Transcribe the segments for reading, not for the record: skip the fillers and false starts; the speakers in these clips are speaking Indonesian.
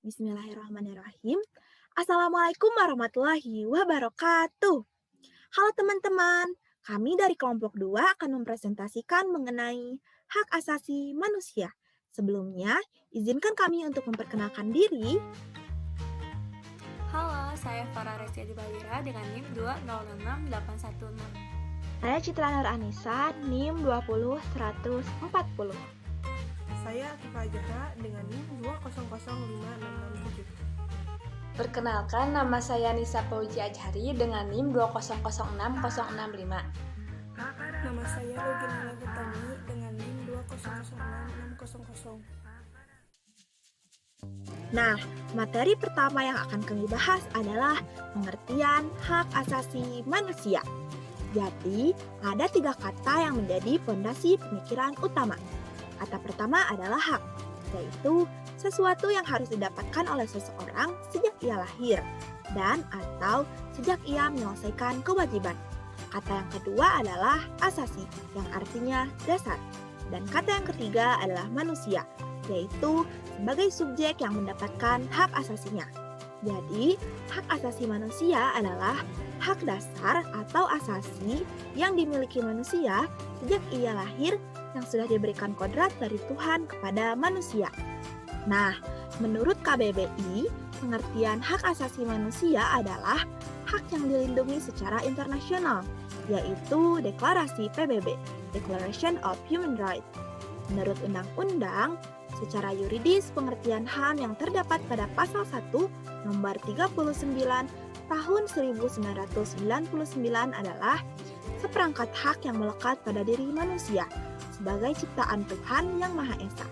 Bismillahirrahmanirrahim. Assalamualaikum warahmatullahi wabarakatuh. Halo teman-teman, kami dari kelompok 2 akan mempresentasikan mengenai hak asasi manusia. Sebelumnya, izinkan kami untuk memperkenalkan diri. Halo, saya Farah Resia Dibawira dengan NIM 2006816. Saya Citra Nur Anissa, NIM 20140. Saya Atifah Zahra dengan NIM 2005667. Perkenalkan, nama saya Nisa Pauji Ajhari dengan NIM 2006065. Nama saya Regina Lagutami dengan NIM 2000660. Nah, materi pertama yang akan kami bahas adalah pengertian hak asasi manusia. Jadi, ada 3 kata yang menjadi fondasi pemikiran utama. Kata pertama adalah hak, yaitu sesuatu yang harus didapatkan oleh seseorang sejak ia lahir dan atau sejak ia menyelesaikan kewajiban. Kata yang kedua adalah asasi, yang artinya dasar. Dan kata yang ketiga adalah manusia, yaitu sebagai subjek yang mendapatkan hak asasinya. Jadi, hak asasi manusia adalah hak dasar atau asasi yang dimiliki manusia sejak ia lahir yang sudah diberikan kodrat dari Tuhan kepada manusia. Nah, menurut KBBI, pengertian hak asasi manusia adalah hak yang dilindungi secara internasional, yaitu Deklarasi PBB, Declaration of Human Rights. Menurut undang-undang, secara yuridis pengertian HAM yang terdapat pada pasal 1 nomor 39 tahun 1999 adalah seperangkat hak yang melekat pada diri manusia sebagai ciptaan Tuhan Yang Maha Esa,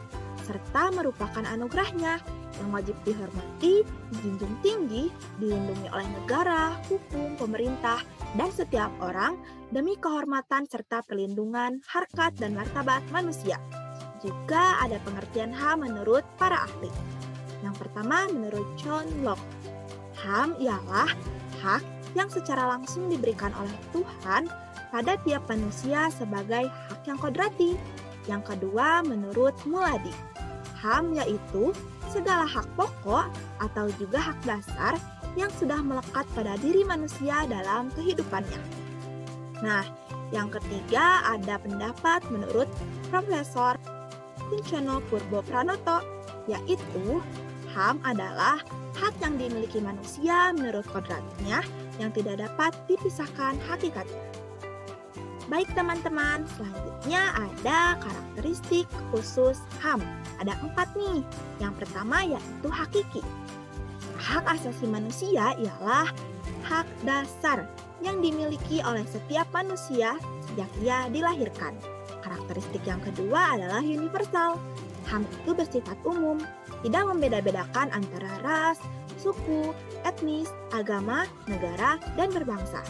serta merupakan anugerahnya yang wajib dihormati, dijunjung tinggi, dilindungi oleh negara, hukum, pemerintah, dan setiap orang demi kehormatan serta perlindungan harkat dan martabat manusia. Juga ada pengertian HAM menurut para ahli. Yang pertama menurut John Locke, HAM ialah hak yang secara langsung diberikan oleh Tuhan pada tiap manusia sebagai hak yang kodrati. Yang kedua menurut Muladi, HAM yaitu segala hak pokok atau juga hak dasar yang sudah melekat pada diri manusia dalam kehidupannya. Nah, yang ketiga ada pendapat menurut Profesor Kunchana Purbo Pranoto, yaitu HAM adalah hak yang dimiliki manusia menurut kodratnya yang tidak dapat dipisahkan hakikatnya. Baik teman-teman, selanjutnya ada karakteristik khusus HAM. Ada 4 nih. Yang pertama yaitu hakiki. Hak asasi manusia ialah hak dasar yang dimiliki oleh setiap manusia sejak ia dilahirkan. Karakteristik yang kedua adalah universal. HAM itu bersifat umum, tidak membeda-bedakan antara ras, suku, etnis, agama, negara, dan berbangsa.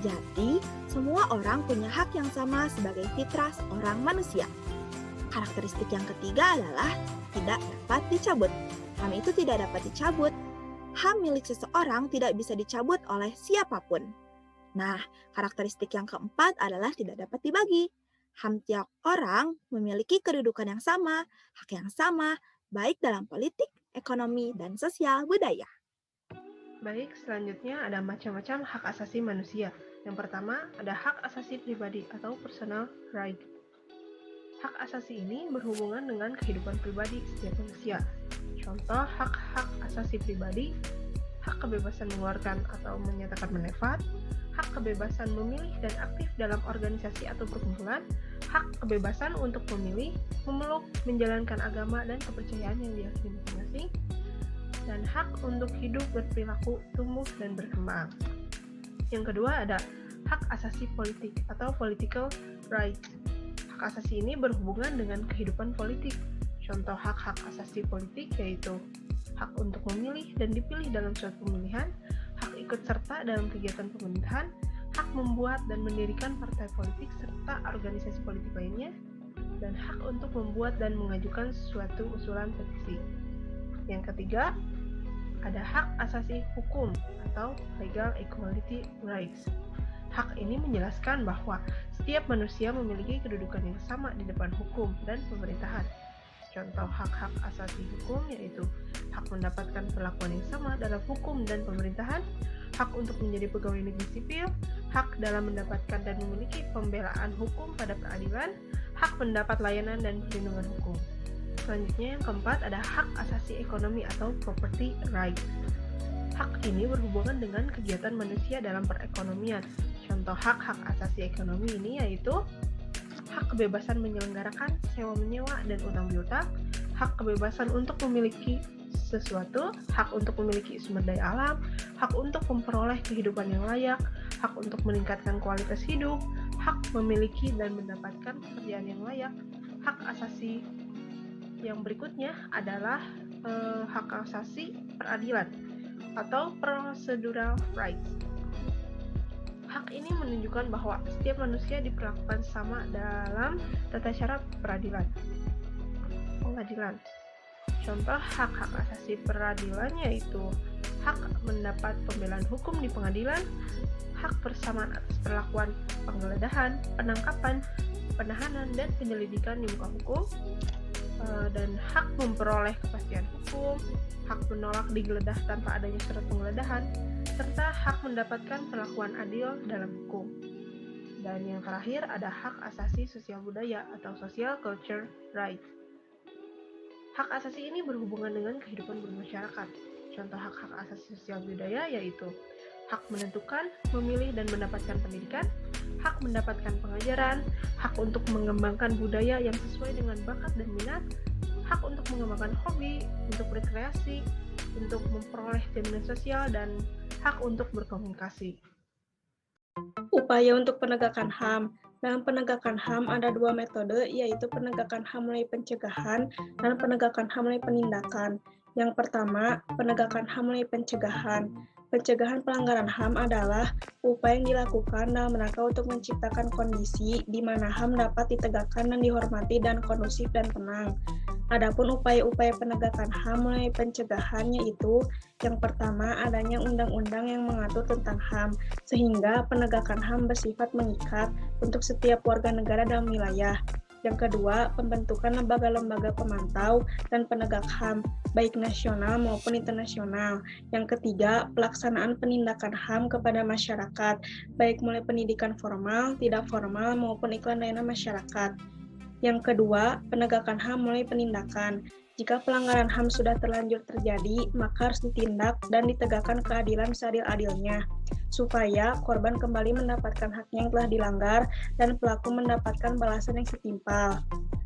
Jadi, semua orang punya hak yang sama sebagai fitrah seorang manusia. Karakteristik yang ketiga adalah tidak dapat dicabut. HAM itu tidak dapat dicabut. HAM milik seseorang tidak bisa dicabut oleh siapapun. Nah, karakteristik yang keempat adalah tidak dapat dibagi. HAM tiap orang memiliki kedudukan yang sama, hak yang sama, baik dalam politik, ekonomi, dan sosial budaya. Baik, selanjutnya ada macam-macam hak asasi manusia. Yang pertama, ada hak asasi pribadi atau personal right. Hak asasi ini berhubungan dengan kehidupan pribadi setiap manusia. Contoh hak-hak asasi pribadi, hak kebebasan mengeluarkan atau menyatakan pendapat, hak kebebasan memilih dan aktif dalam organisasi atau perkumpulan, hak kebebasan untuk memilih, memeluk, menjalankan agama dan kepercayaan yang diyakini masing-masing, dan hak untuk hidup, berperilaku, tumbuh, dan berkembang. Yang kedua ada hak asasi politik atau political rights. Hak asasi ini berhubungan dengan kehidupan politik. Contoh hak-hak asasi politik yaitu hak untuk memilih dan dipilih dalam suatu pemilihan, hak ikut serta dalam kegiatan pemerintahan, hak membuat dan mendirikan partai politik serta organisasi politik lainnya, dan hak untuk membuat dan mengajukan suatu usulan petisi. Yang ketiga, ada hak asasi hukum atau legal equality rights. Hak ini menjelaskan bahwa setiap manusia memiliki kedudukan yang sama di depan hukum dan pemerintahan. Contoh hak-hak asasi hukum yaitu hak mendapatkan perlakuan yang sama dalam hukum dan pemerintahan, hak untuk menjadi pegawai negeri sipil, hak dalam mendapatkan dan memiliki pembelaan hukum pada peradilan, hak mendapat layanan dan perlindungan hukum. Selanjutnya yang keempat ada hak asasi ekonomi atau property right. Hak ini berhubungan dengan kegiatan manusia dalam perekonomian. Contoh hak-hak asasi ekonomi ini yaitu hak kebebasan menyelenggarakan, sewa-menyewa, dan utang piutang, hak kebebasan untuk memiliki sesuatu, hak untuk memiliki sumber daya alam, hak untuk memperoleh kehidupan yang layak, hak untuk meningkatkan kualitas hidup, hak memiliki dan mendapatkan pekerjaan yang layak. Hak asasi yang berikutnya adalah hak asasi peradilan atau procedural rights. Hak ini menunjukkan bahwa setiap manusia diperlakukan sama dalam tata cara pengadilan. Contoh hak-hak asasi peradilan yaitu hak mendapat pembelaan hukum di pengadilan, hak persamaan atas perlakuan penggeledahan, penangkapan, penahanan, dan penyelidikan di muka hukum, dan hak memperoleh kepastian hukum, hak menolak digeledah tanpa adanya surat penggeledahan, serta hak mendapatkan perlakuan adil dalam hukum. Dan yang terakhir ada hak asasi sosial budaya atau social culture rights. Hak asasi ini berhubungan dengan kehidupan bermasyarakat. Contoh hak-hak asasi sosial budaya yaitu hak menentukan, memilih dan mendapatkan pendidikan, hak mendapatkan pengajaran, hak untuk mengembangkan budaya yang sesuai dengan bakat dan minat, hak untuk mengembangkan hobi, untuk berkreasi, untuk memperoleh jaminan sosial, dan hak untuk berkomunikasi. Upaya untuk penegakan HAM. Dalam penegakan HAM ada dua metode, yaitu penegakan HAM melalui pencegahan dan penegakan HAM melalui penindakan. Yang pertama, penegakan HAM melalui pencegahan. Pencegahan pelanggaran HAM adalah upaya yang dilakukan dalam rangka untuk menciptakan kondisi di mana HAM dapat ditegakkan dan dihormati dan kondusif dan tenang. Adapun upaya-upaya penegakan HAM melalui pencegahan yaitu yang pertama adanya undang-undang yang mengatur tentang HAM, sehingga penegakan HAM bersifat mengikat untuk setiap warga negara dalam wilayah. Yang kedua, pembentukan lembaga-lembaga pemantau dan penegak HAM, baik nasional maupun internasional. Yang ketiga, pelaksanaan penindakan HAM kepada masyarakat, baik mulai pendidikan formal, tidak formal, maupun iklan layanan masyarakat. Yang kedua, penegakan HAM melalui penindakan. Jika pelanggaran HAM sudah terlanjur terjadi, maka harus ditindak dan ditegakkan keadilan seadil-adilnya, supaya korban kembali mendapatkan haknya yang telah dilanggar dan pelaku mendapatkan balasan yang setimpal.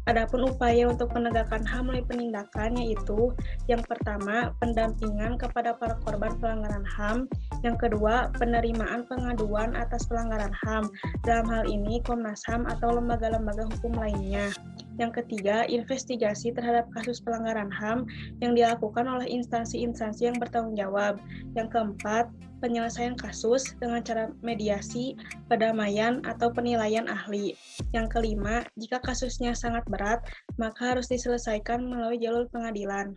Adapun upaya untuk penegakan HAM melalui penindakan yaitu yang pertama, pendampingan kepada para korban pelanggaran HAM, yang kedua, penerimaan pengaduan atas pelanggaran HAM, dalam hal ini Komnas HAM atau lembaga-lembaga hukum lainnya. Yang ketiga, investigasi terhadap kasus pelanggaran HAM yang dilakukan oleh instansi-instansi yang bertanggung jawab. Yang keempat, penyelesaian kasus dengan cara mediasi, pendamaian, atau penilaian ahli. Yang kelima, jika kasusnya sangat berat, maka harus diselesaikan melalui jalur pengadilan.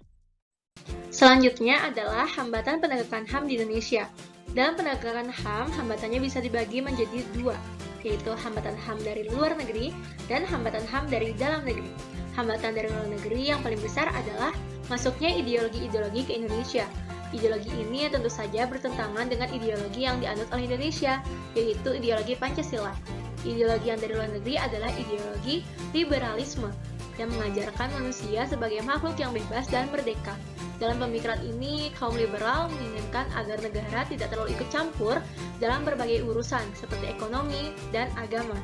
Selanjutnya adalah hambatan penegakan HAM di Indonesia. Dalam penegakan HAM, hambatannya bisa dibagi menjadi dua, yaitu hambatan HAM dari luar negeri dan hambatan HAM dari dalam negeri. Hambatan dari luar negeri yang paling besar adalah masuknya ideologi-ideologi ke Indonesia. Ideologi ini tentu saja bertentangan dengan ideologi yang dianut oleh Indonesia, yaitu ideologi Pancasila. Ideologi yang dari luar negeri adalah ideologi liberalisme, yang mengajarkan manusia sebagai makhluk yang bebas dan merdeka. Dalam pemikiran ini, kaum liberal menginginkan agar negara tidak terlalu ikut campur dalam berbagai urusan seperti ekonomi dan agama.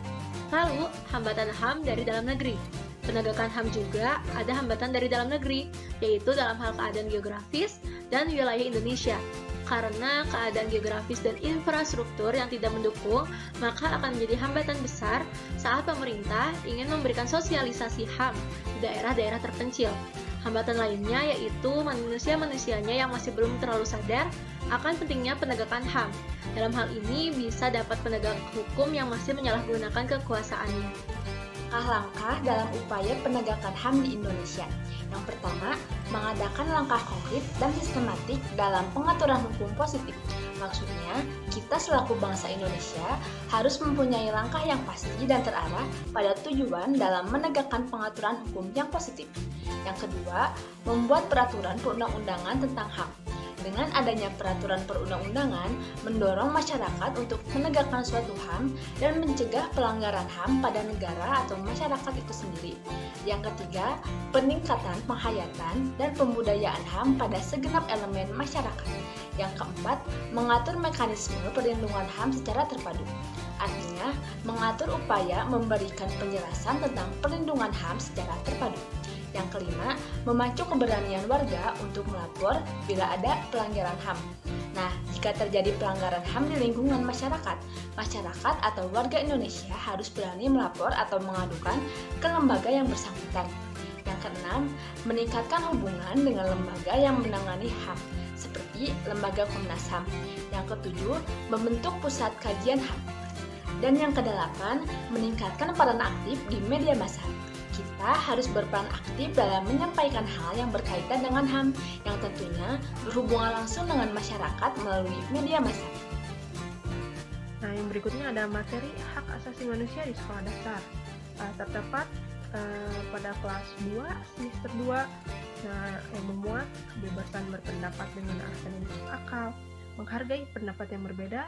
Lalu, hambatan HAM dari dalam negeri. Penegakan HAM juga ada hambatan dari dalam negeri, yaitu dalam hal keadaan geografis dan wilayah Indonesia. Karena keadaan geografis dan infrastruktur yang tidak mendukung, maka akan menjadi hambatan besar saat pemerintah ingin memberikan sosialisasi HAM di daerah-daerah terpencil. Hambatan lainnya yaitu manusia-manusianya yang masih belum terlalu sadar akan pentingnya penegakan HAM. Dalam hal ini bisa dapat penegak hukum yang masih menyalahgunakan kekuasaannya. Langkah-langkah dalam upaya penegakan HAM di Indonesia. Yang pertama, mengadakan langkah konkret dan sistematik dalam pengaturan hukum positif. Maksudnya, kita selaku bangsa Indonesia harus mempunyai langkah yang pasti dan terarah pada tujuan dalam menegakkan pengaturan hukum yang positif. Yang kedua, membuat peraturan perundang-undangan tentang HAM. Dengan adanya peraturan perundang-undangan, mendorong masyarakat untuk menegakkan suatu HAM dan mencegah pelanggaran HAM pada negara atau masyarakat itu sendiri. Yang ketiga, peningkatan penghayatan dan pembudayaan HAM pada segenap elemen masyarakat. Yang keempat, mengatur mekanisme perlindungan HAM secara terpadu. Artinya, mengatur upaya memberikan penjelasan tentang perlindungan HAM secara terpadu. Yang kelima, memacu keberanian warga untuk melapor bila ada pelanggaran HAM. Nah, jika terjadi pelanggaran HAM di lingkungan masyarakat atau warga Indonesia harus berani melapor atau mengadukan ke lembaga yang bersangkutan. Yang keenam, meningkatkan hubungan dengan lembaga yang menangani HAM, seperti lembaga Komnas HAM. Yang ketujuh, membentuk pusat kajian HAM. Dan yang kedelapan, meningkatkan peran aktif di media massa. Kita harus berperan aktif dalam menyampaikan hal yang berkaitan dengan HAM yang tentunya berhubungan langsung dengan masyarakat melalui media massa. Nah, yang berikutnya ada materi hak asasi manusia di sekolah dasar. Terdapat pada kelas 2, semester 2, yang memuat kebebasan berpendapat dengan alasan yang masuk akal, menghargai pendapat yang berbeda,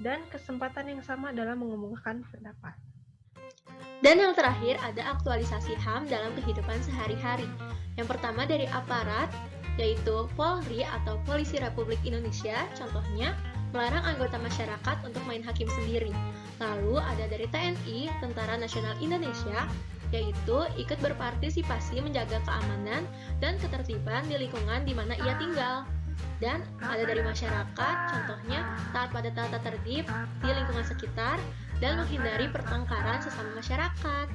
dan kesempatan yang sama dalam mengemukakan pendapat. Dan yang terakhir ada aktualisasi HAM dalam kehidupan sehari-hari. Yang pertama dari aparat, yaitu Polri atau Polisi Republik Indonesia, contohnya melarang anggota masyarakat untuk main hakim sendiri. Lalu ada dari TNI, Tentara Nasional Indonesia, yaitu ikut berpartisipasi menjaga keamanan dan ketertiban di lingkungan di mana ia tinggal. Dan ada dari masyarakat, contohnya taat pada tata tertib di lingkungan sekitar dan menghindari pertengkaran sesama masyarakat.